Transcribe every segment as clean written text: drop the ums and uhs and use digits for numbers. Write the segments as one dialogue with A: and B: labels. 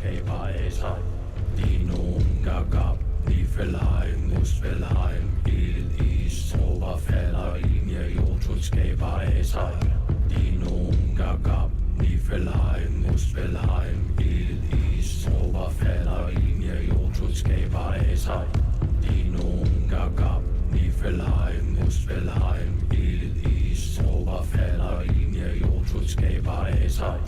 A: skaber af sig. Dinoen gagab, Niflheim, Muspelheim, ild, is, tropper falder ind i jordtud skaber af sig. Dinoen gagab, Niflheim, Muspelheim, ild, is, tropper falder ind i jordtud skaber af sig. Dinoen gagab, Niflheim, Muspelheim, ild, is, tropper falder ind i jordtud skaber af sig.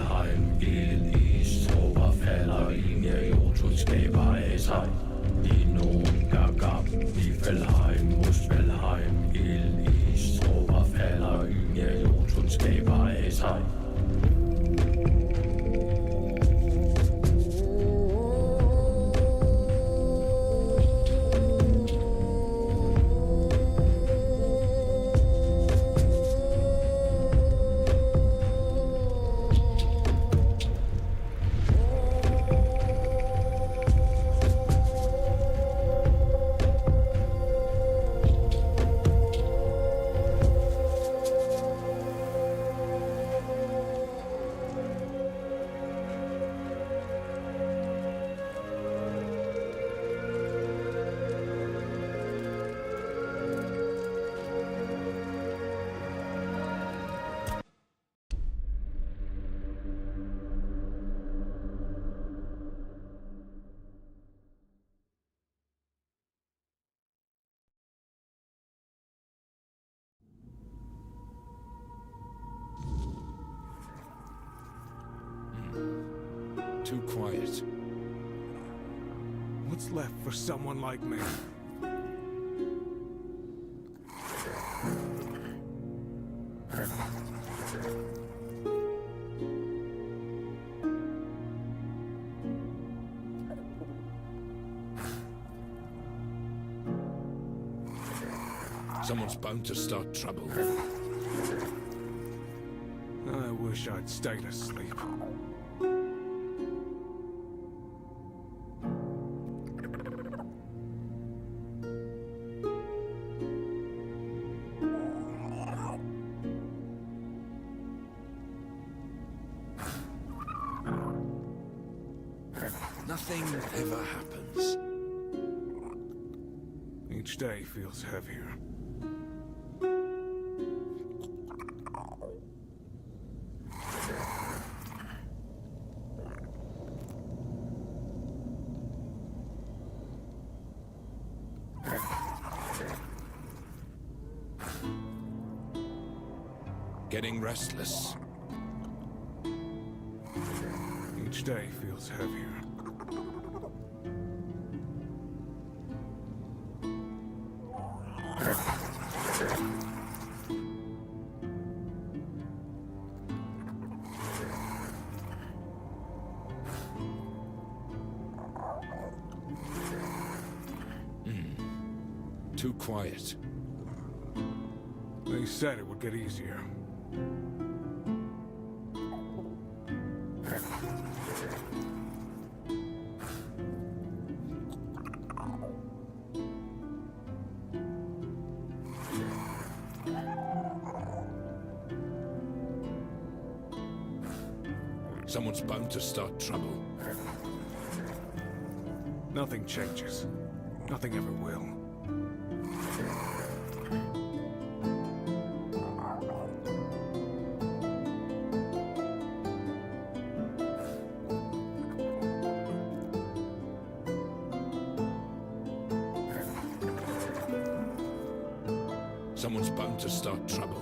A: Spelheim, ild, is, tåber falder ind, ja, jordklod skaber af sig. De nogen gab, Niflheim, Muspelheim, ild, is, tåber falder ind, ja, jordklod skaber af sig.
B: Too quiet.
C: What's left for someone like me?
B: Someone's bound to start trouble.
C: I wish I'd stayed asleep.
B: Nothing ever happens.
C: Each day feels heavier.
B: Getting restless.
C: Each day feels heavier.
B: Too quiet.
C: They said it would get easier.
B: Someone's bound to start trouble.
C: Nothing changes. Nothing ever will.
B: Someone's bound to start trouble.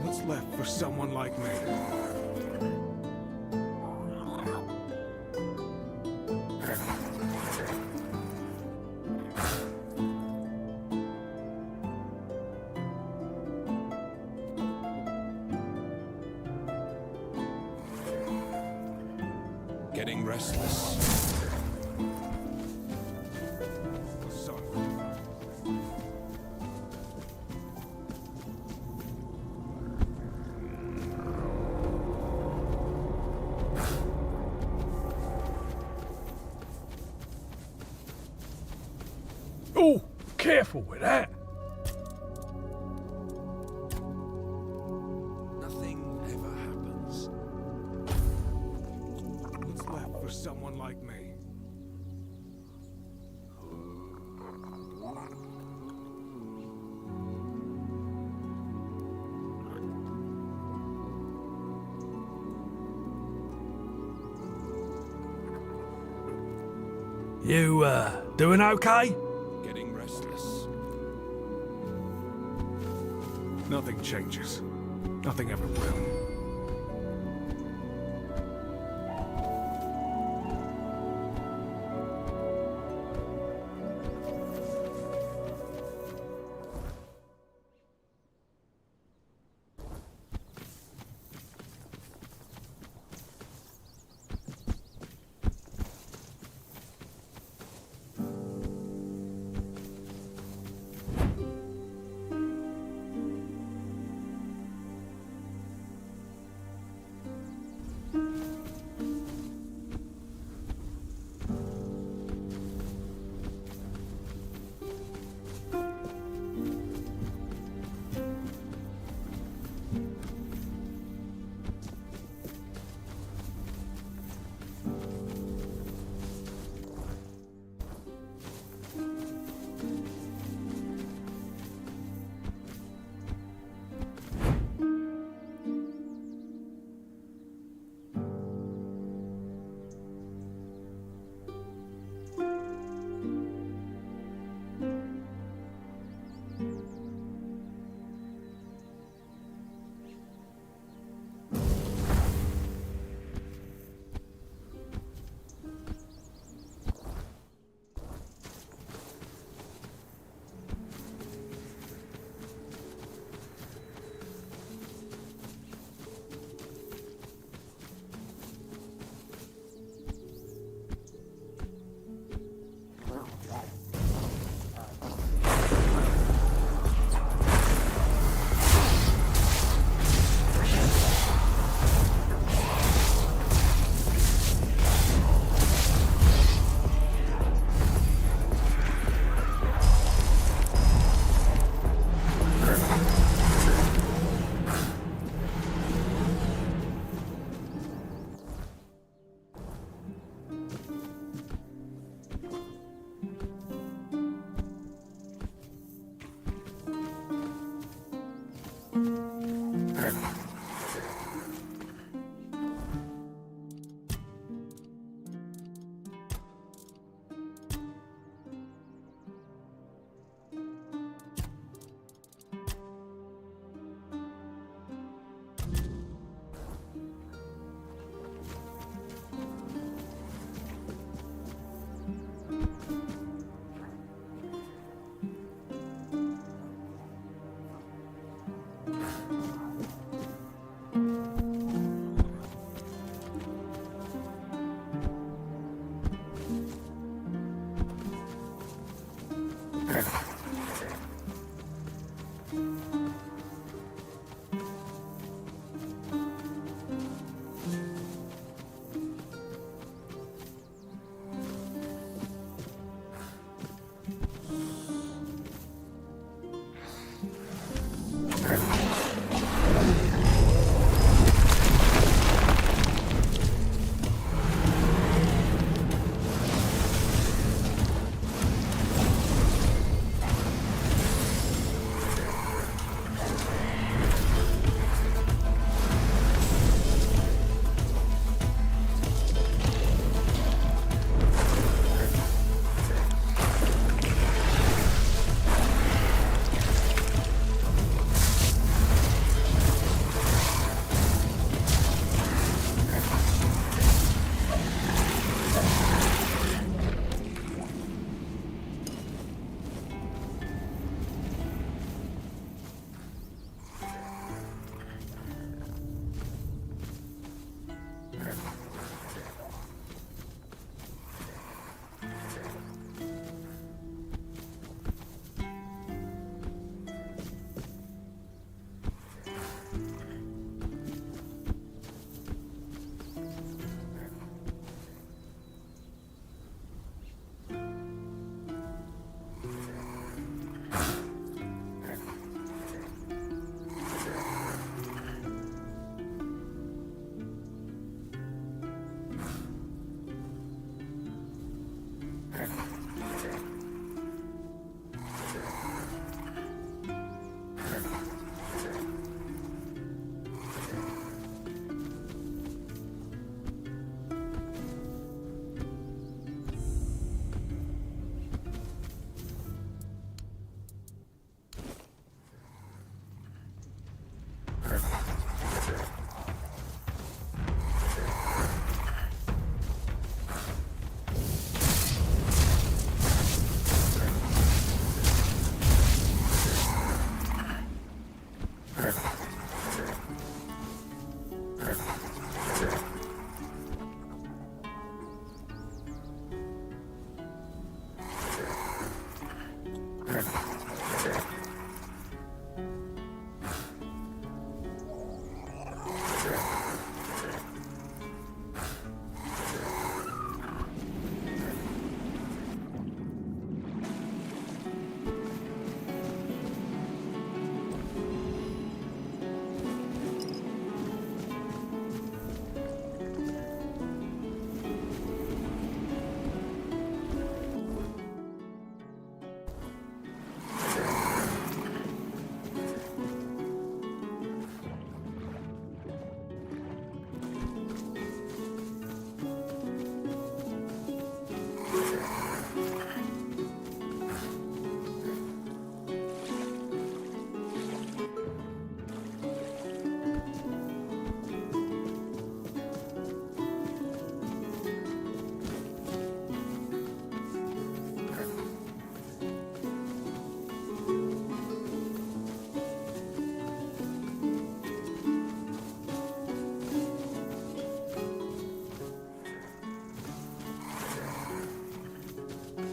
C: What's left for someone like me?
B: Getting restless.
D: Oh, careful with that.
B: Nothing ever happens.
C: What's left for someone like me?
D: You, doing okay?
B: Getting restless.
C: Nothing changes. Nothing ever will.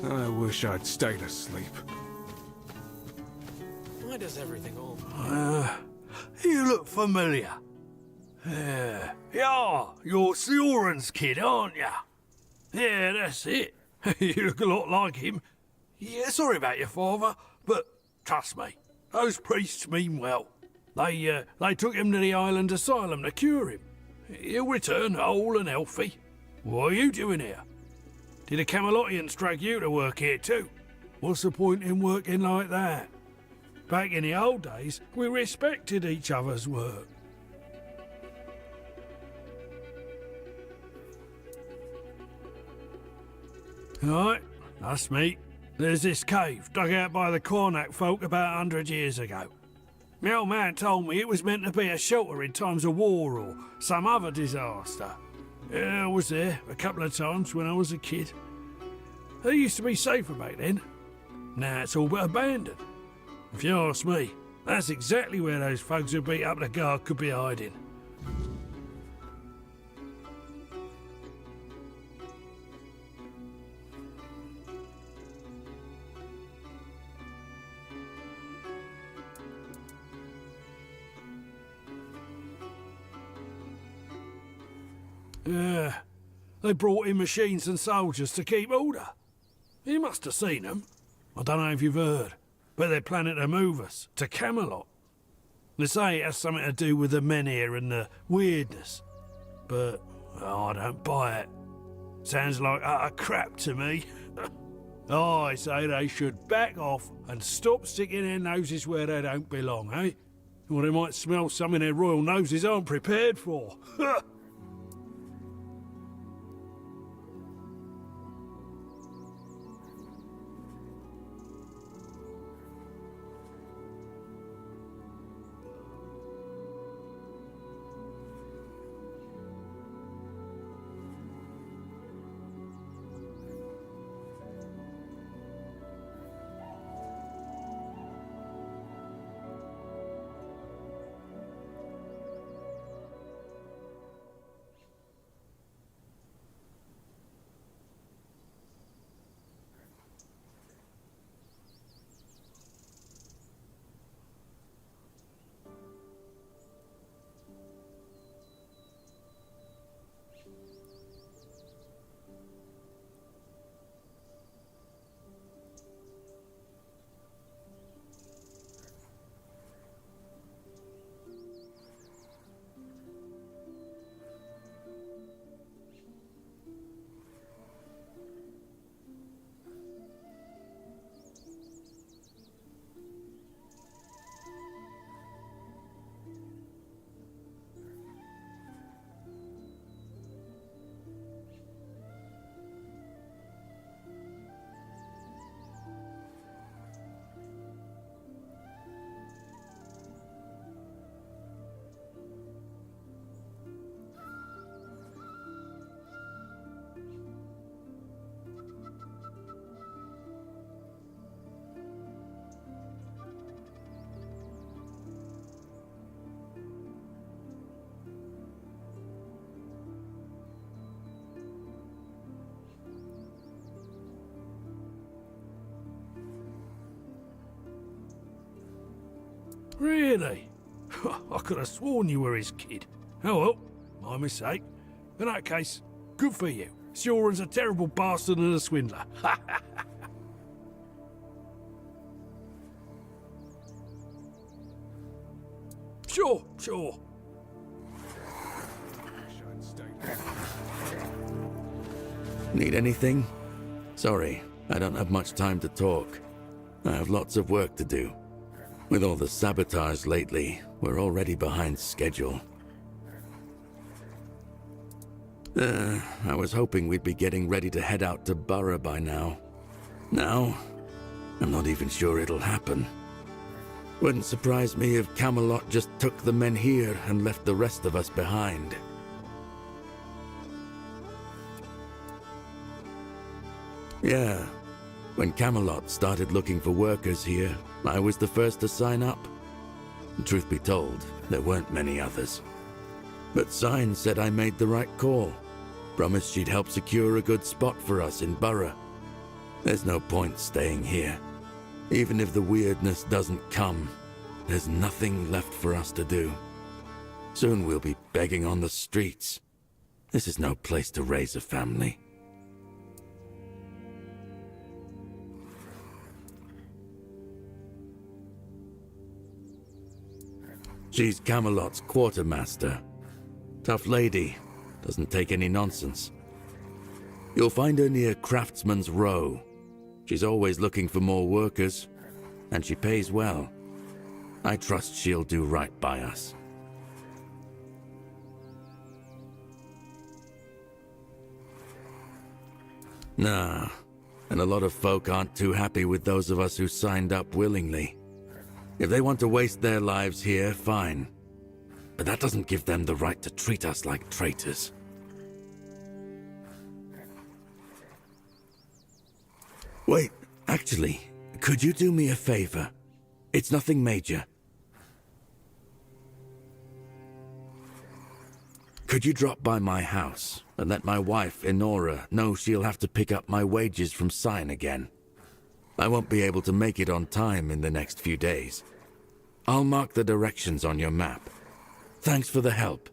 C: I wish I'd stayed asleep.
E: Why does everything all...
D: You look familiar. Yeah, you're Sioran's kid, aren't ya? Yeah, that's it. You look a lot like him. Yeah, sorry about your father, but trust me, those priests mean well. They took him to the island asylum to cure him. He'll return whole and healthy. What are you doing here? Did the Camelotians drag you to work here too? What's the point in working like that? Back in the old days, we respected each other's work. Right, that's me. There's this cave dug out by the Cornac folk about 100 years ago. My old man told me it was meant to be a shelter in times of war or some other disaster. Yeah, I was there a couple of times when I was a kid. They used to be safer back then. Now it's all but abandoned. If you ask me, that's exactly where those folks who beat up the guard could be hiding. Yeah, they brought in machines and soldiers to keep order. You must have seen them. I don't know if you've heard, but they're planning to move us to Camelot. They say it has something to do with the men here and the weirdness. But I don't buy it. Sounds like utter crap to me. I say they should back off and stop sticking their noses where they don't belong, eh? Or they might smell something their royal noses aren't prepared for. Really? I could have sworn you were his kid. Oh well, my mistake. In that case, good for you. Sioran's a terrible bastard and a swindler. Sure.
E: Need anything? Sorry, I don't have much time to talk. I have lots of work to do. With all the sabotage lately, we're already behind schedule. I was hoping we'd be getting ready to head out to Borough by now. Now, I'm not even sure it'll happen. Wouldn't surprise me if Camelot just took the men here and left the rest of us behind. Yeah, when Camelot started looking for workers here, I was the first to sign up. Truth be told, there weren't many others. But Sign said I made the right call. Promised she'd help secure a good spot for us in Borough. There's no point staying here. Even if the weirdness doesn't come, there's nothing left for us to do. Soon we'll be begging on the streets. This is no place to raise a family. She's Camelot's quartermaster. Tough lady, doesn't take any nonsense. You'll find her near Craftsman's Row. She's always looking for more workers, and she pays well. I trust she'll do right by us. Nah, and a lot of folk aren't too happy with those of us who signed up willingly. If they want to waste their lives here, fine. But that doesn't give them the right to treat us like traitors. Wait, actually, could you do me a favor? It's nothing major. Could you drop by my house and let my wife, Enora, know she'll have to pick up my wages from Sign again? I won't be able to make it on time in the next few days. I'll mark the directions on your map. Thanks for the help.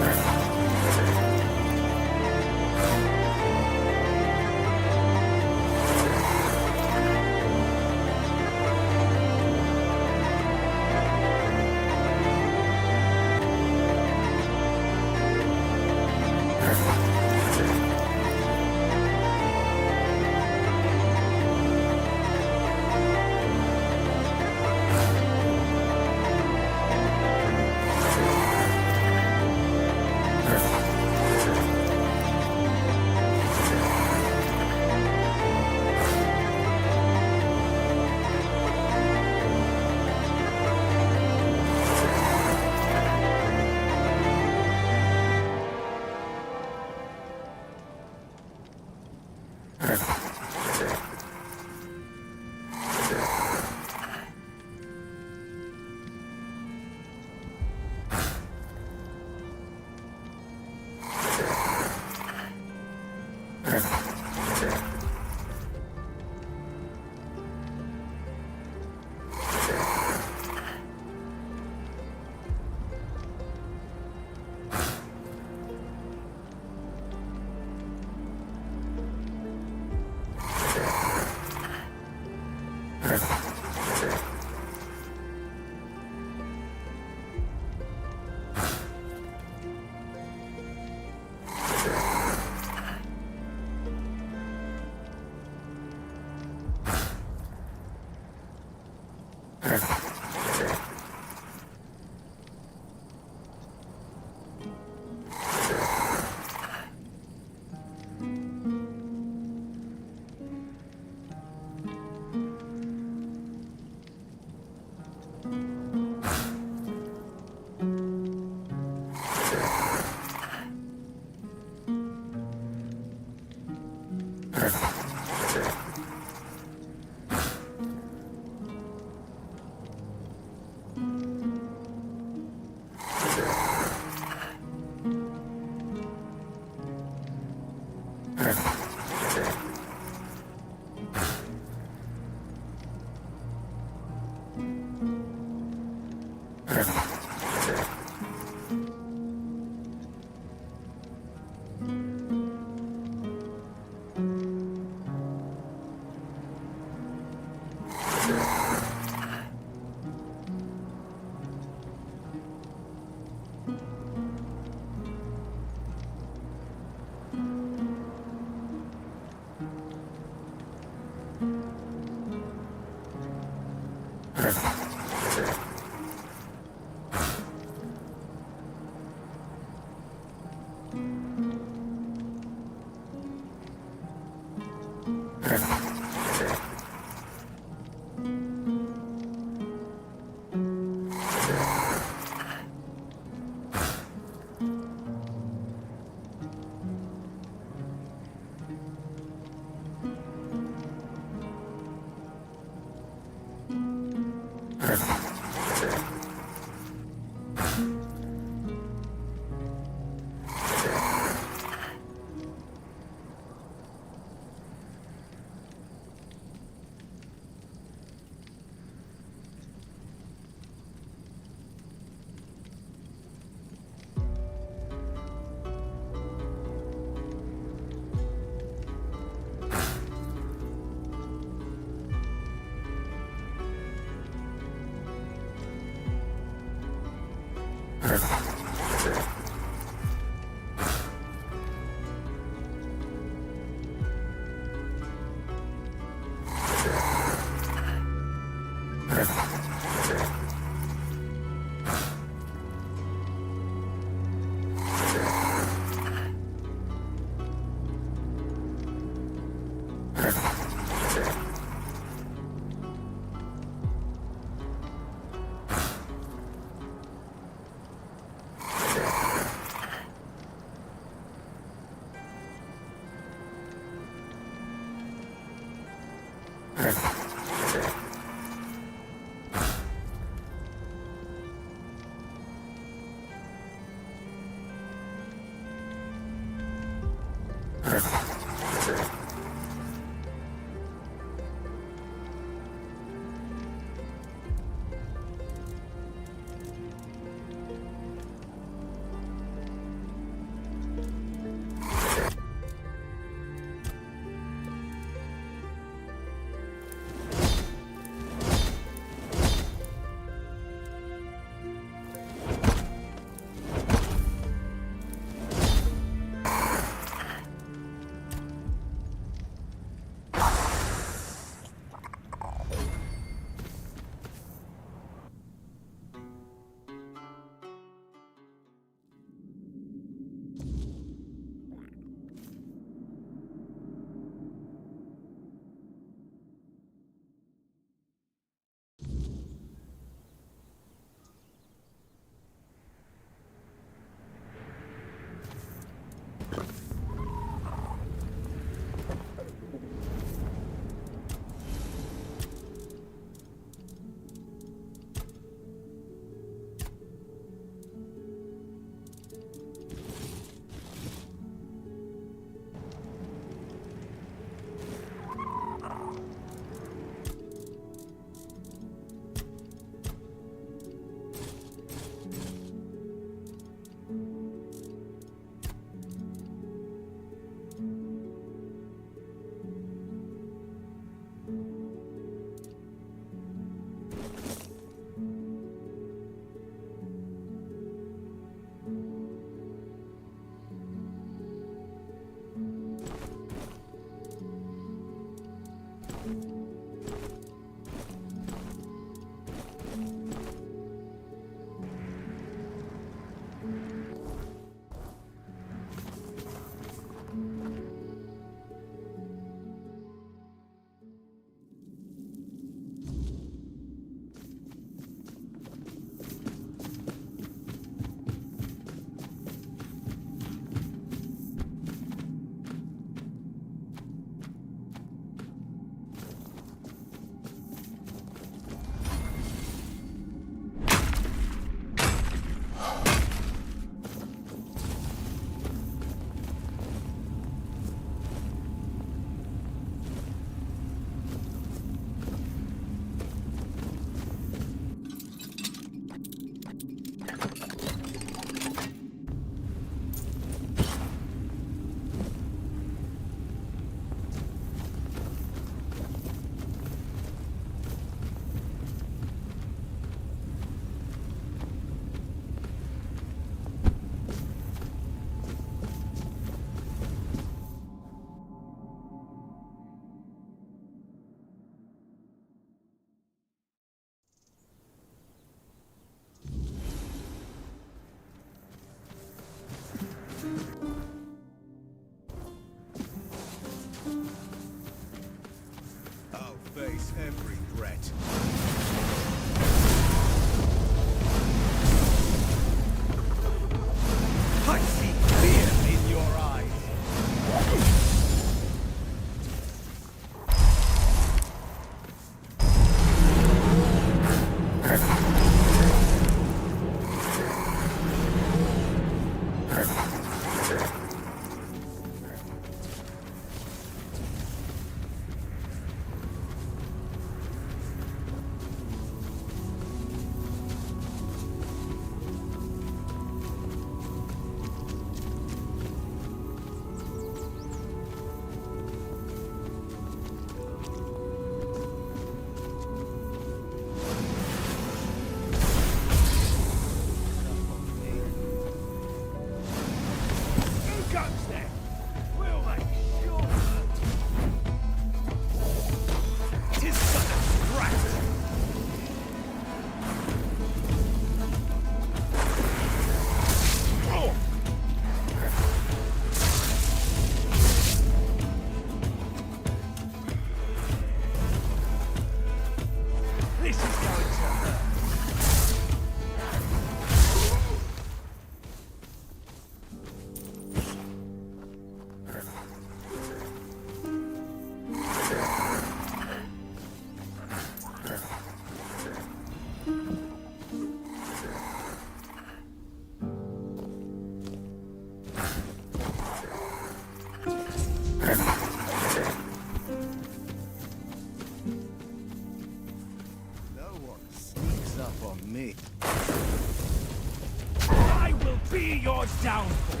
F: I will be your downfall.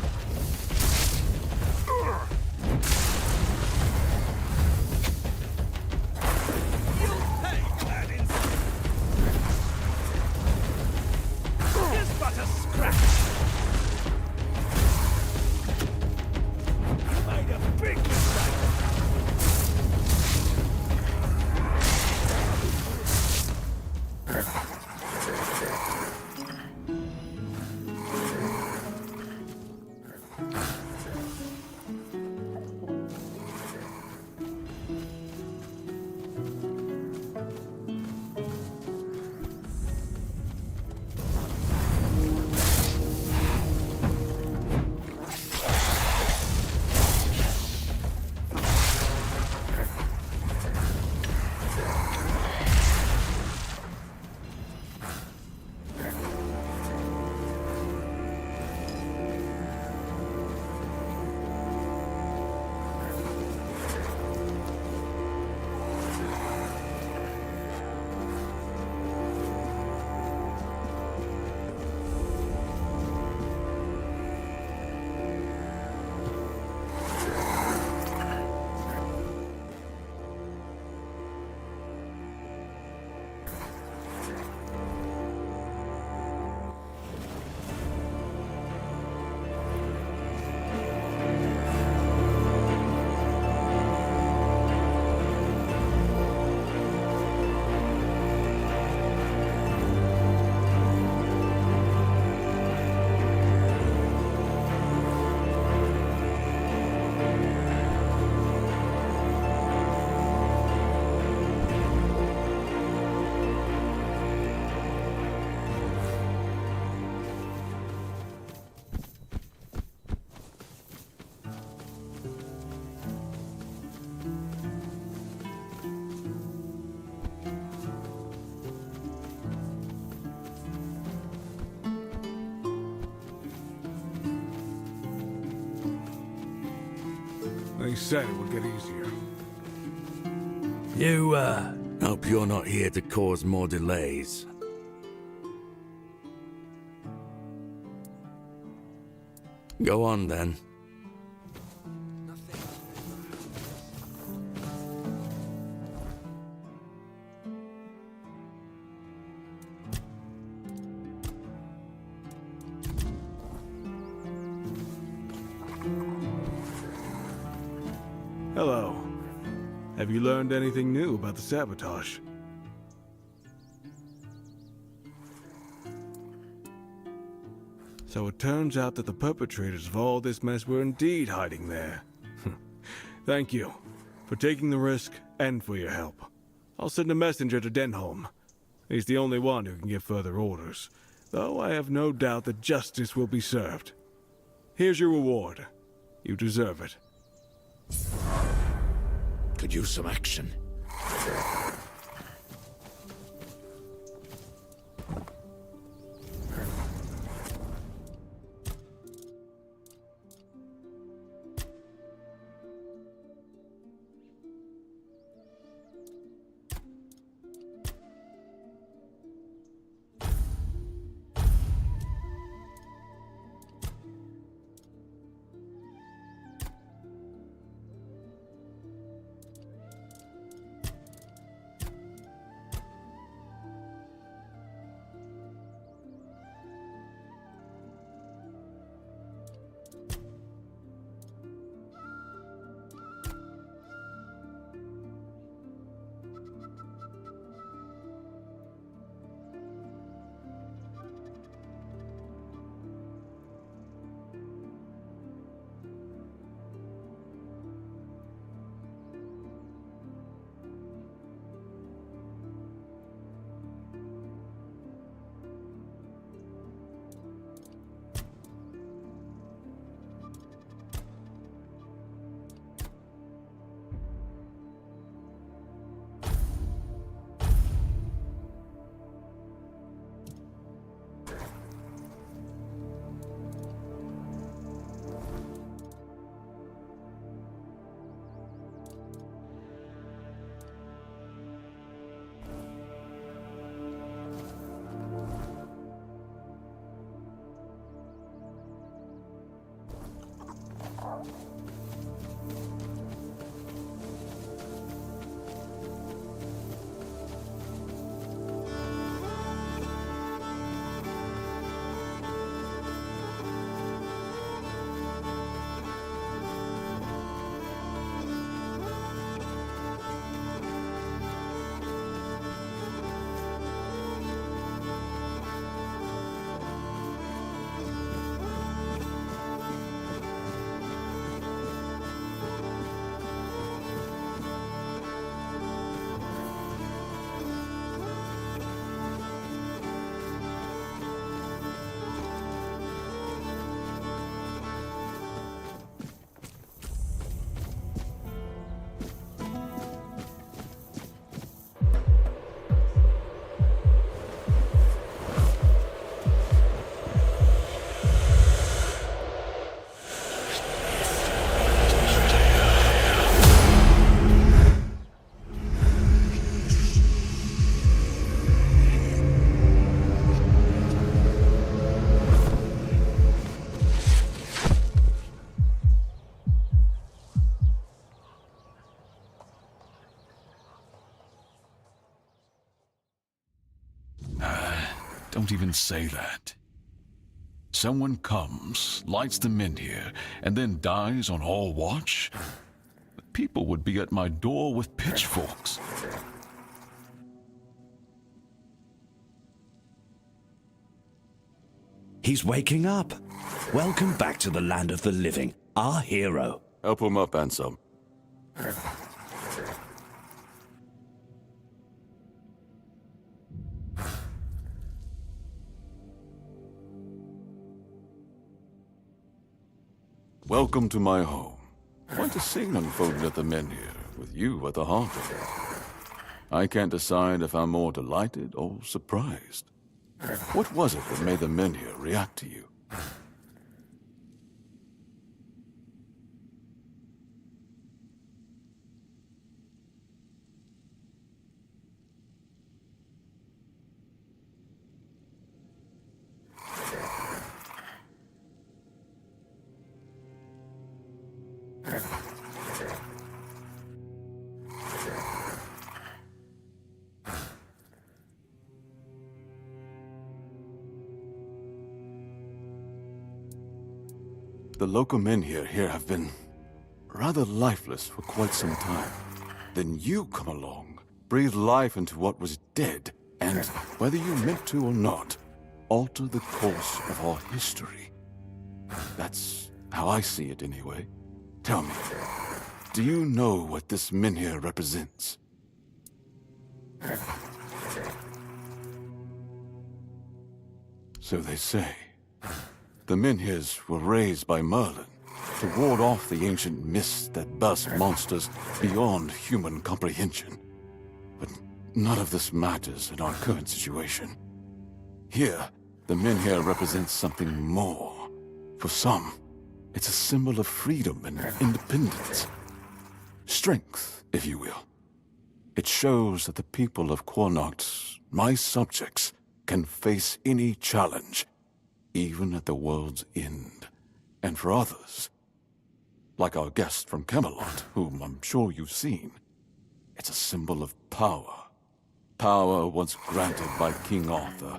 F: You'll pay for that insult. Just but a scratch. You made a big mistake.
C: They said it would get easier.
D: You,
E: Hope you're not here to cause more delays. Go on, then.
C: Hello. Have you learned anything new about the sabotage? So it turns out that the perpetrators of all this mess were indeed hiding there. Thank you for taking the risk and for your help. I'll send a messenger to Denholm. He's the only one who can give further orders, though I have no doubt that justice will be served. Here's your reward. You deserve it.
B: Could use some action.
G: Don't even say that. Someone comes, lights them in here, and then dies on all watch? People would be at my door with pitchforks.
H: He's waking up. Welcome back to the land of the living, our hero.
I: Help him up, Ansem. Welcome to my home. Quite a scene unfolded at the Menhir, with you at the heart of it. I can't decide if I'm more delighted or surprised. What was it that made the Menhir react to you? The local Menhir here have been rather lifeless for quite some time. Then you come along, breathe life into what was dead, and, whether you meant to or not, alter the course of our history. That's how I see it anyway. Tell me, do you know what this Menhir represents? So they say. The Menhirs were raised by Merlin to ward off the ancient mists that burst monsters beyond human comprehension. But none of this matters in our current situation. Here, the Menhir represents something more. For some, it's a symbol of freedom and independence. Strength, if you will. It shows that the people of Quarnoct, my subjects, can face any challenge, even at the world's end. And for others, like our guest from Camelot, whom I'm sure you've seen, it's a symbol of power. Power once granted by King Arthur,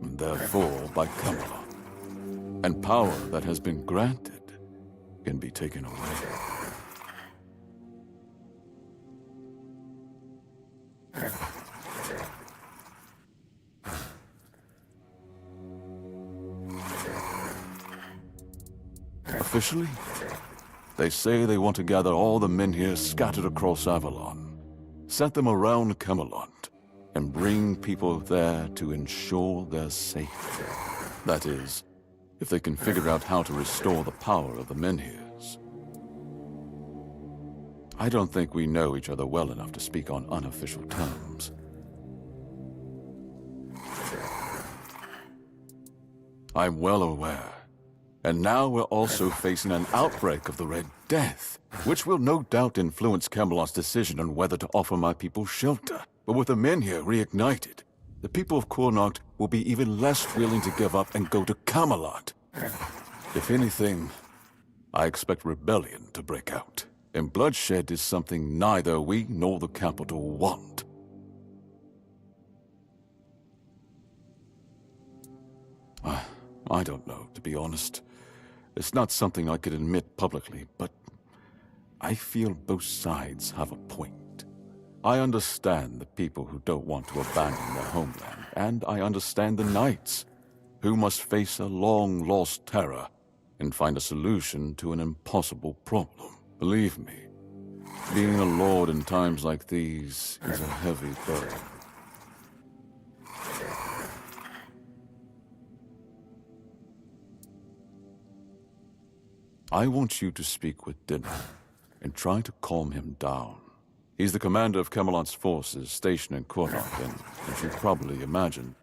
I: and therefore by Camelot. And power that has been granted can be taken away. Officially, they say they want to gather all the Menhir scattered across Avalon, set them around Camelot, and bring people there to ensure their safety. That is, if they can figure out how to restore the power of the Menhirs. I don't think we know each other well enough to speak on unofficial terms. I'm well aware. And now we're also facing an outbreak of the Red Death, which will no doubt influence Camelot's decision on whether to offer my people shelter. But with the Menhir reignited, the people of Quarnoct will be even less willing to give up and go to Camelot. If anything, I expect rebellion to break out. And bloodshed is something neither we nor the capital want. I don't know, to be honest. It's not something I could admit publicly, but I feel both sides have a point. I understand the people who don't want to abandon their homeland, and I understand the knights who must face a long-lost terror and find a solution to an impossible problem. Believe me, being a lord in times like these is a heavy burden. I want you to speak with Dinner and try to calm him down. He's the commander of Camelot's forces stationed in Quarnoct, and as you probably imagine,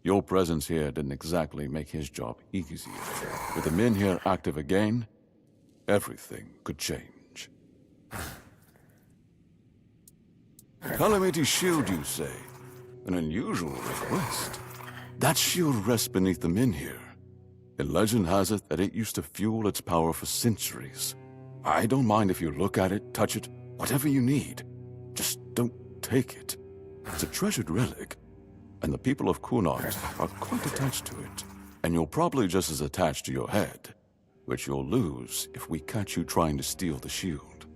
I: your presence here didn't exactly make his job easier. With the Menhir active again, everything could change. Calamity Shield, you say? An unusual request. That shield rests beneath the Menhir. And legend has it that it used to fuel its power for centuries. I don't mind if you look at it, touch it, whatever you need. Just don't take it. It's a treasured relic. and the people of Kune are quite attached to it. And you're probably just as attached to your head, which you'll lose if we catch you trying to steal the shield.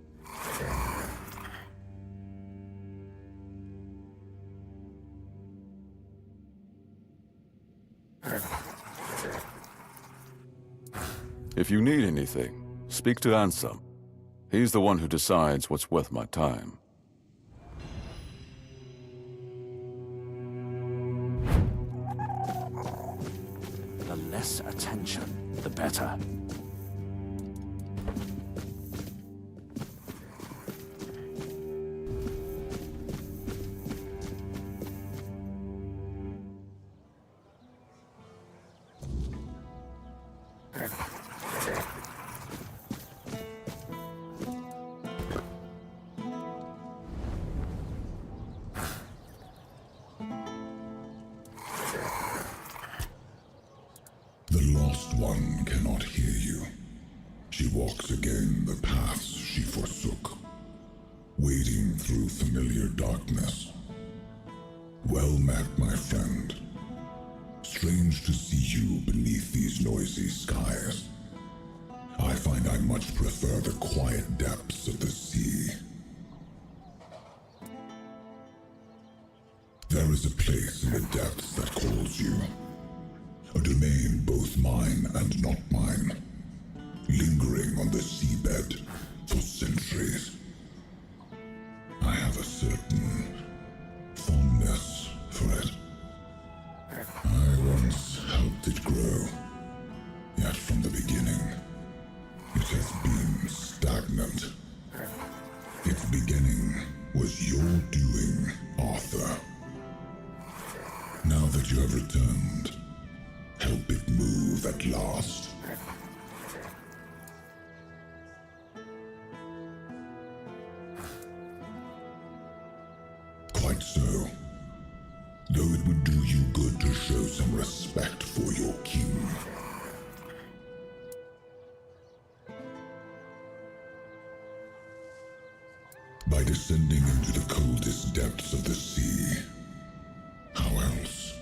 I: If you need anything, speak to Ansem. He's the one who decides what's worth my time.
H: The less attention, the better.
J: The lost one cannot hear you. She walks again the paths she forsook, wading through familiar darkness. Well met, my friend. Strange to see you beneath these noisy skies. I find I much prefer the quiet depths of the sea. There is a place in the depths that calls you. A domain both mine and not mine, lingering on the seabed for centuries. I have a certain fondness for it. I once helped it grow, yet from the beginning, it has been stagnant. Its beginning was your doing, Arthur. Now that you have returned, help it move at last. Quite so. Though it would do you good to show some respect for your king. By descending into the coldest depths of the sea. How else?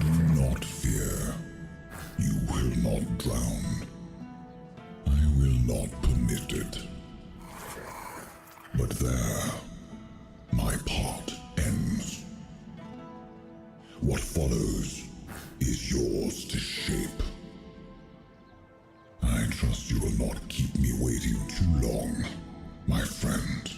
J: Do not fear. You will not drown. I will not permit it. But there, my part ends. What follows is yours to shape. I trust you will not keep me waiting too long, my friend.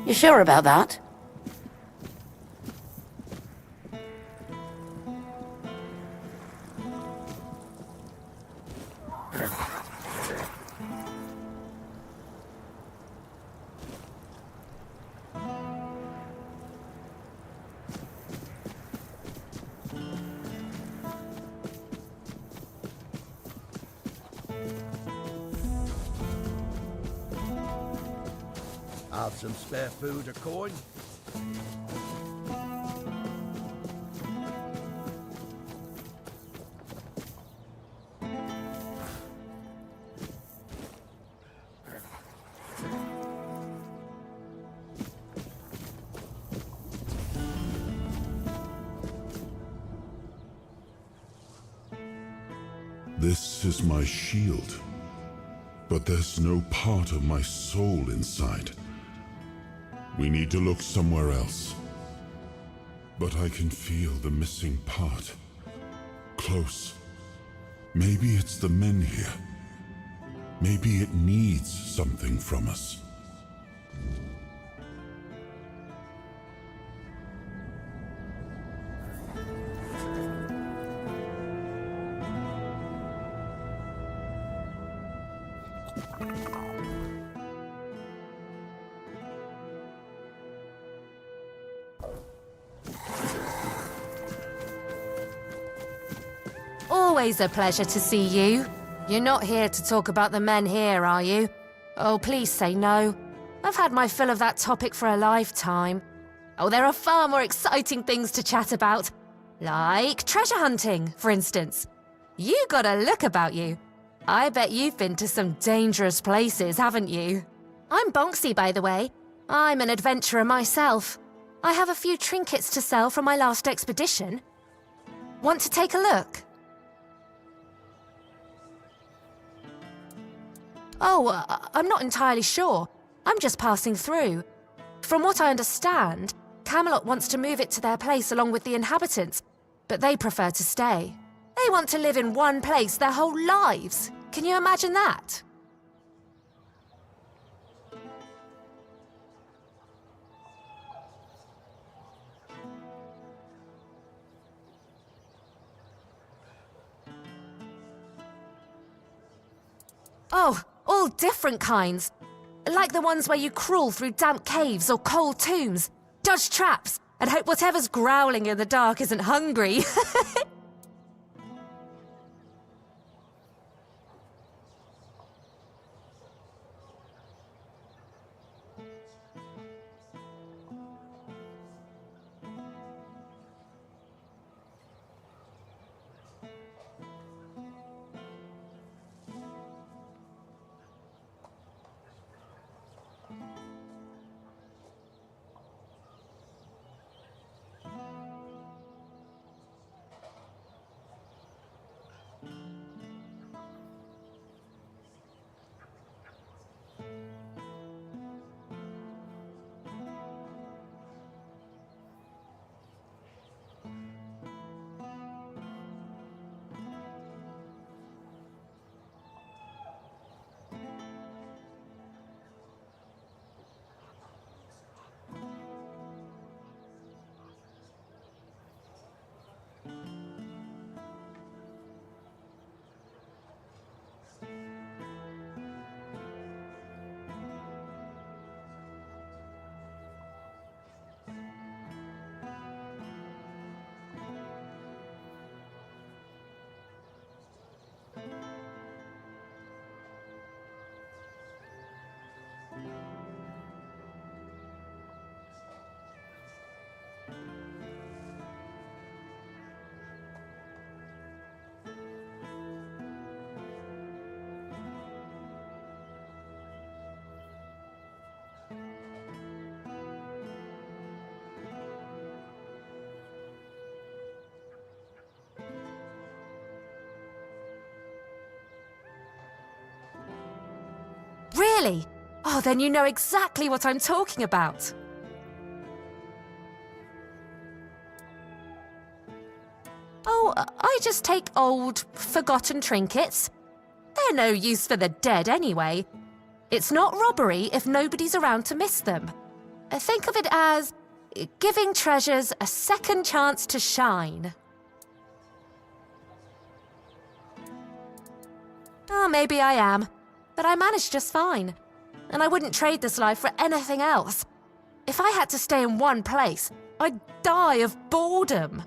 K: You sure about that?
F: Have some spare food or coin?
J: This is my shield, but there's no part of my soul inside. We need to look somewhere else. But I can feel the missing part. Close. Maybe it's the men here. Maybe it needs something from us.
L: Always a pleasure to see you. You're not here to talk about the men here, are you? Oh, please say no. I've had my fill of that topic for a lifetime. Oh, there are far more exciting things to chat about. Like treasure hunting, for instance. You got a look about you. I bet you've been to some dangerous places, haven't you? I'm Bonksy, by the way. I'm an adventurer myself. I have a few trinkets to sell from my last expedition. Want to take a look? Oh, I'm not entirely sure. I'm just passing through. From what I understand, Camelot wants to move it to their place along with the inhabitants, but they prefer to stay. They want to live in one place their whole lives. Can you imagine that? Oh, all different kinds. Like the ones where you crawl through damp caves or cold tombs, dodge traps, and hope whatever's growling in the dark isn't hungry. Really? Oh, then you know exactly what I'm talking about. Oh, I just take old, forgotten trinkets. They're no use for the dead anyway. It's not robbery if nobody's around to miss them. Think of it as giving treasures a second chance to shine. Oh, maybe I am. But I manage just fine. And I wouldn't trade this life for anything else. If I had to stay in one place, I'd die of boredom.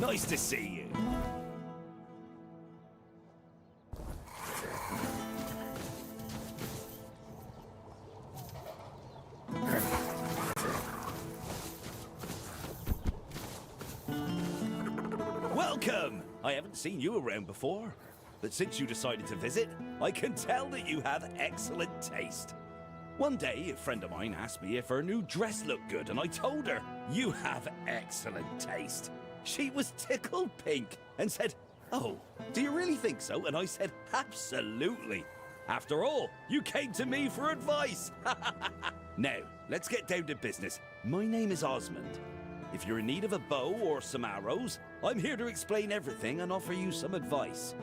H: Nice to see you. Welcome! I haven't seen you around before, but since you decided to visit, I can tell that you have excellent taste. One day, a friend of mine asked me if her new dress looked good, and I told her, "You have excellent taste." She was tickled pink and said, "Oh, do you really think so?" And I said, "Absolutely. After all, you came to me for advice." Now, let's get down to business. My name is Osmond. If you're in need of a bow or some arrows, I'm here to explain everything and offer you some advice.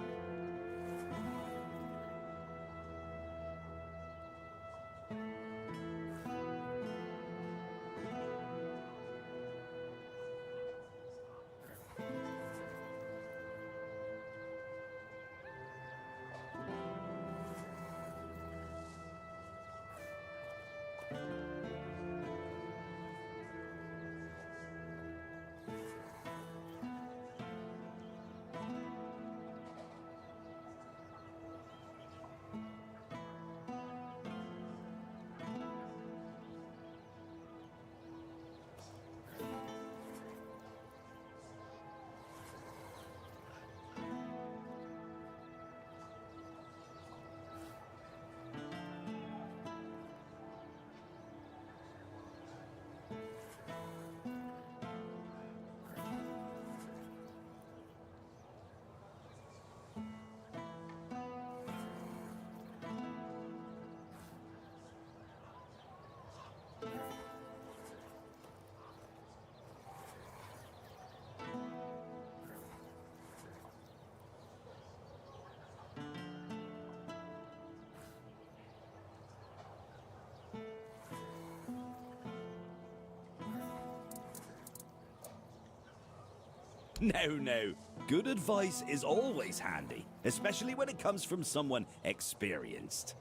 H: No. Good advice is always handy, especially when it comes from someone experienced.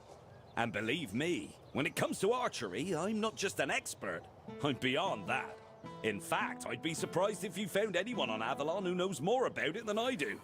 H: And believe me, when it comes to archery, I'm not just an expert. I'm beyond that. In fact, I'd be surprised if you found anyone on Avalon who knows more about it than I do.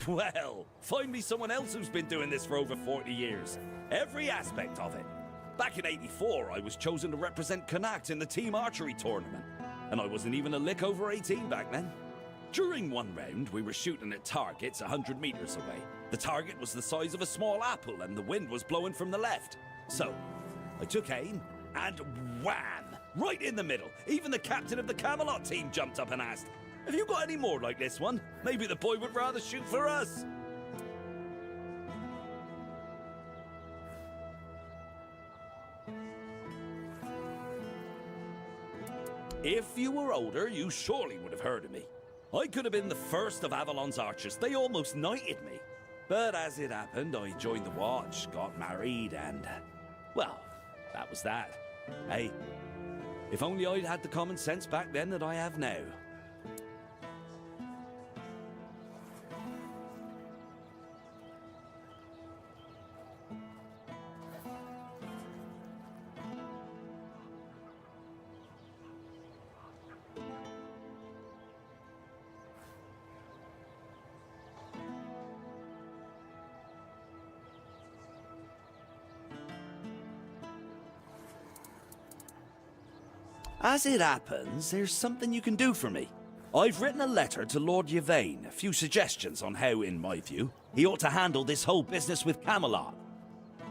H: Well, find me someone else who's been doing this for over 40 years. Every aspect of it. Back in '84, I was chosen to represent Kune in the team archery tournament. And I wasn't even a lick over 18 back then. During one round, we were shooting at targets 100 meters away. The target was the size of a small apple and the wind was blowing from the left. So, I took aim and wham! Right in the middle. Even the captain of the Camelot team jumped up and asked, "Have you got any more like this one? Maybe the boy would rather shoot for us." If you were older, you surely would have heard of me. I could have been the first of Avalon's archers. They almost knighted me. But as it happened, I joined the watch, got married, and... well, that was that. Hey, if only I'd had the common sense back then that I have now. As it happens, there's something you can do for me. I've written a letter to Lord Yvain, a few suggestions on how, in my view, he ought to handle this whole business with Camelot.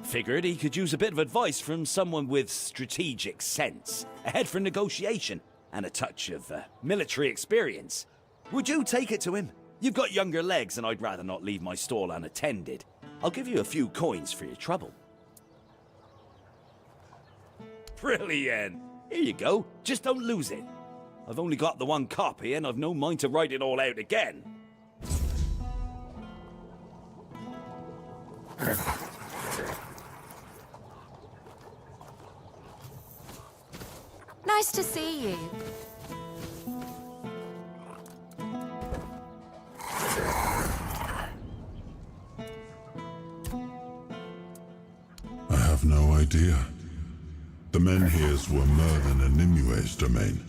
H: Figured he could use a bit of advice from someone with strategic sense, a head for negotiation, and a touch of military experience. Would you take it to him? You've got younger legs, and I'd rather not leave my stall unattended. I'll give you a few coins for your trouble. Brilliant! Here you go, just don't lose it. I've only got the one copy and I've no mind to write it all out again.
L: Nice to see you.
J: I have no idea. The Menhirs were Merlin and Nimue's domain.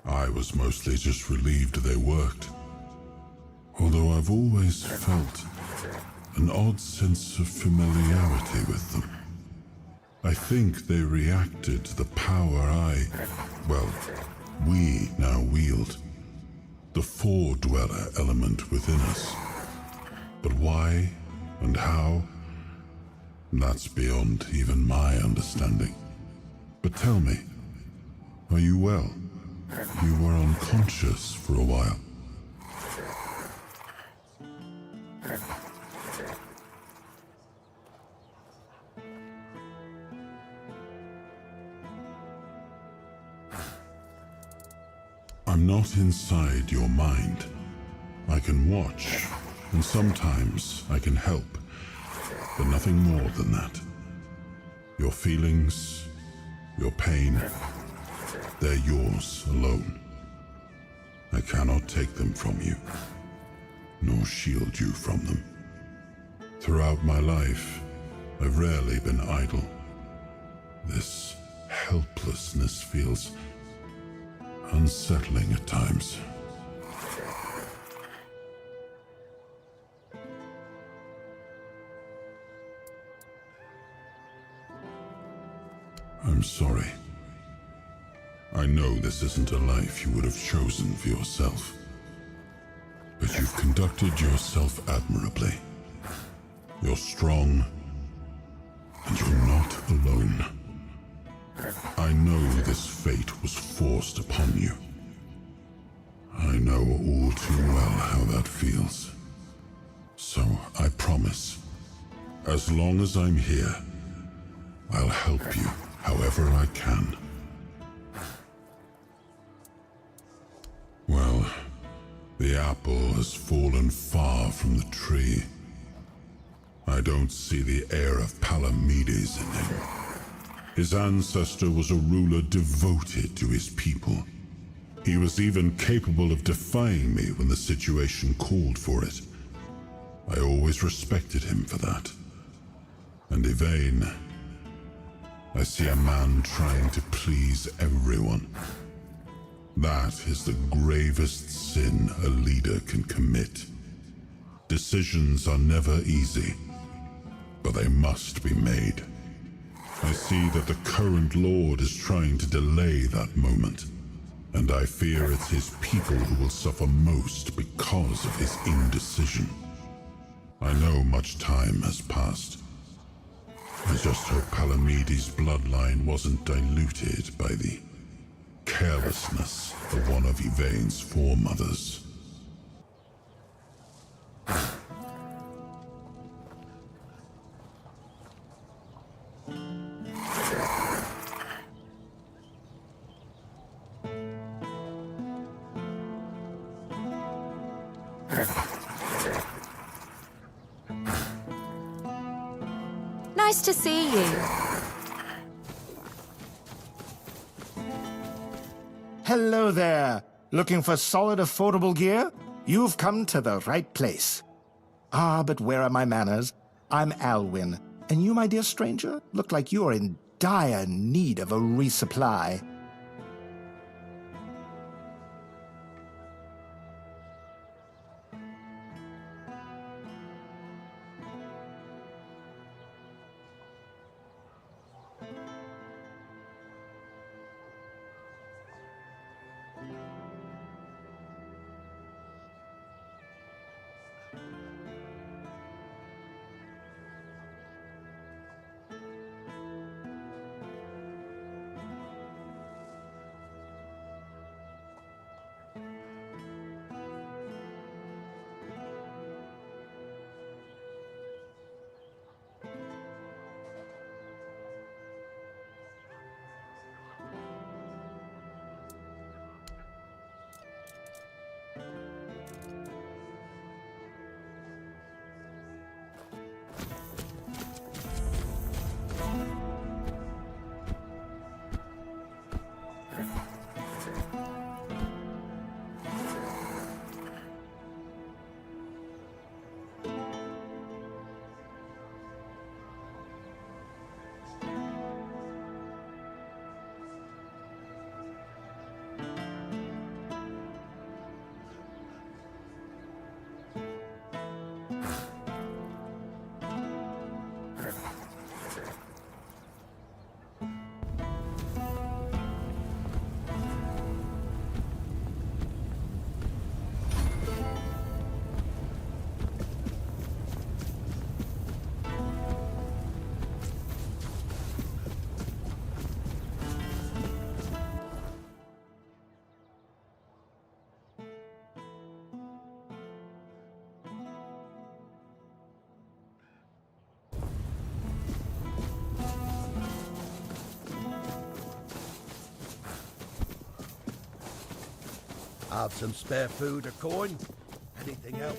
J: I was mostly just relieved they worked. Although I've always felt an odd sense of familiarity with them. I think they reacted to the power we now wield. The Four-Dweller element within us. But why and how? That's beyond even my understanding. But tell me, are you well? You were unconscious for a while. I'm not inside your mind. I can watch, and sometimes I can help, but nothing more than that. Your feelings, your pain, they're yours alone. I cannot take them from you, nor shield you from them. Throughout my life, I've rarely been idle. This helplessness feels unsettling at times. I'm sorry. I know this isn't a life you would have chosen for yourself. But you've conducted yourself admirably. You're strong, and you're not alone. I know this fate was forced upon you. I know all too well how that feels. So I promise, as long as I'm here, I'll help you however I can. Well, the apple has fallen far from the tree. I don't see the heir of Palamedes in him. His ancestor was a ruler devoted to his people. He was even capable of defying me when the situation called for it. I always respected him for that. And Yvain, I see a man trying to please everyone. That is the gravest sin a leader can commit. Decisions are never easy, but they must be made. I see that the current Lord is trying to delay that moment, and I fear it's his people who will suffer most because of his indecision. I know much time has passed. I just hope Palamedes' bloodline wasn't diluted by the carelessness of one of Yvain's foremothers.
L: Nice to see you.
M: Hello there. Looking for solid, affordable gear? You've come to the right place. Ah, but where are my manners? I'm Alwyn, and you, my dear stranger, look like you're in dire need of a resupply.
F: Have some spare food or coin? Anything else?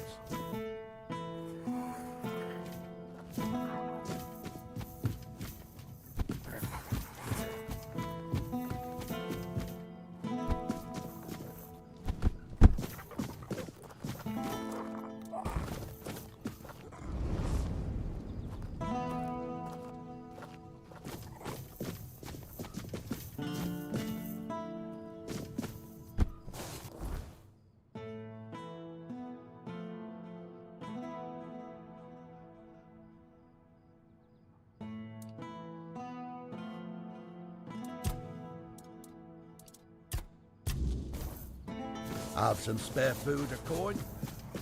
F: Have some spare food or coin?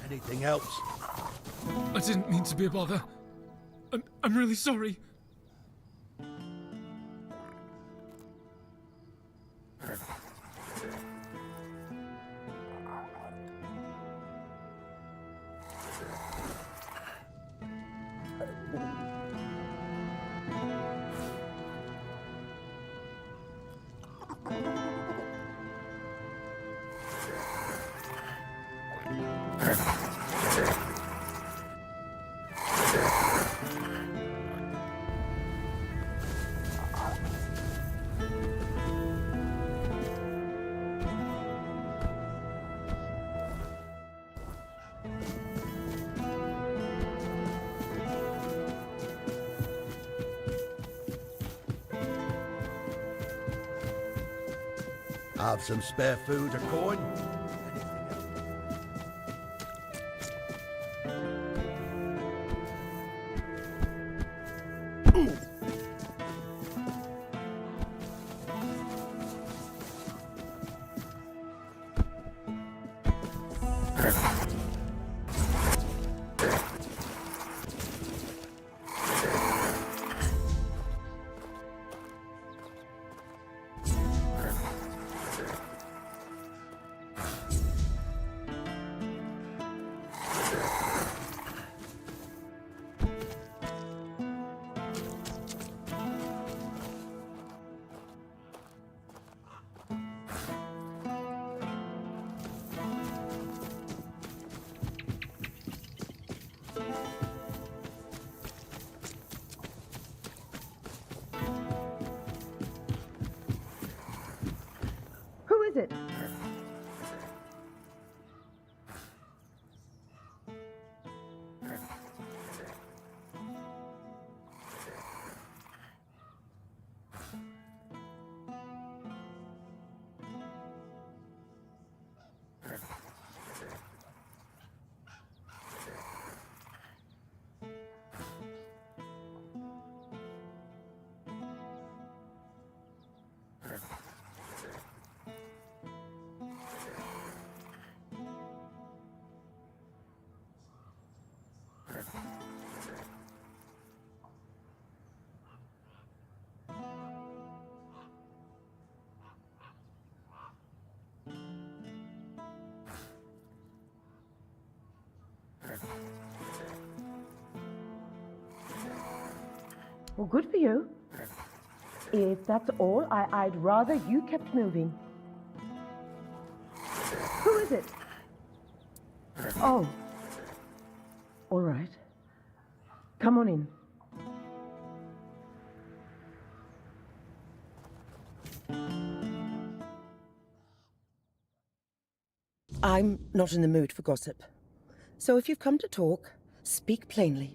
F: Anything else?
B: I didn't mean to be a bother. I'm really sorry.
F: Have some spare food or coin? Anything else?
N: Who is it? Well, good for you. If that's all, I'd rather you kept moving. Who is it? Oh. All right. Come on in. I'm not in the mood for gossip. So if you've come to talk, speak plainly.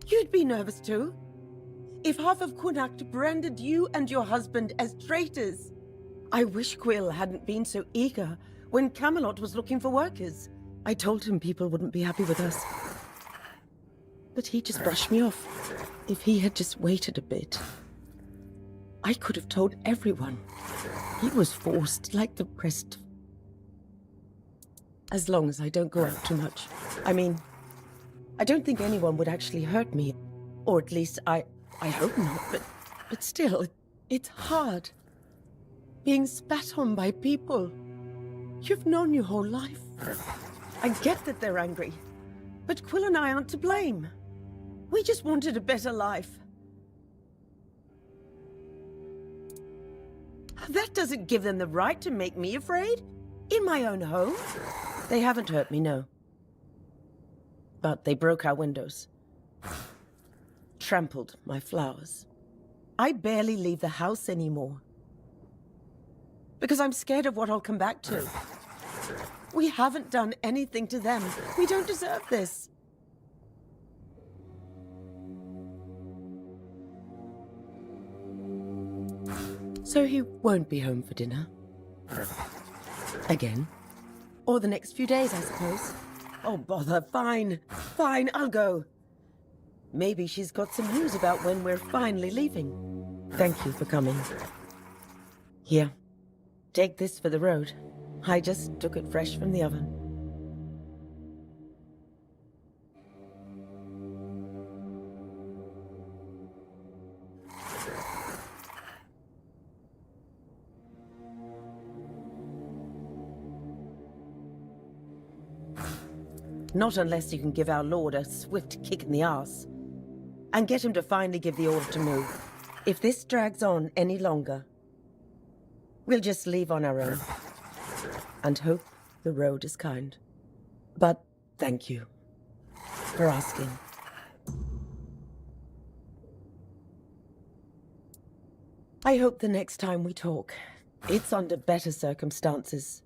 N: You'd be nervous too. If half of Connacht branded you and your husband as traitors. I wish Quill hadn't been so eager when Camelot was looking for workers. I told him people wouldn't be happy with us. But he just brushed me off. If he had just waited a bit, I could have told everyone. He was forced like the rest. As long as I don't go out too much. I mean, I don't think anyone would actually hurt me. Or at least I hope not, but still, it's hard. Being spat on by people you've known your whole life. I get that they're angry, but Quill and I aren't to blame. We just wanted a better life. That doesn't give them the right to make me afraid. In my own home. They haven't hurt me, no. But they broke our windows. Trampled my flowers. I barely leave the house anymore. Because I'm scared of what I'll come back to. We haven't done anything to them. We don't deserve this. So he won't be home for dinner. Again. Or the next few days, I suppose. Oh, bother. Fine. Fine, I'll go. Maybe she's got some news about when we're finally leaving. Thank you for coming. Here. Take this for the road. I just took it fresh from the oven. Not unless you can give our lord a swift kick in the arse. And get him to finally give the order to move. If this drags on any longer, we'll just leave on our own. And hope the road is kind. But thank you for asking. I hope the next time we talk, it's under better circumstances.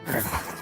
J: Perfect.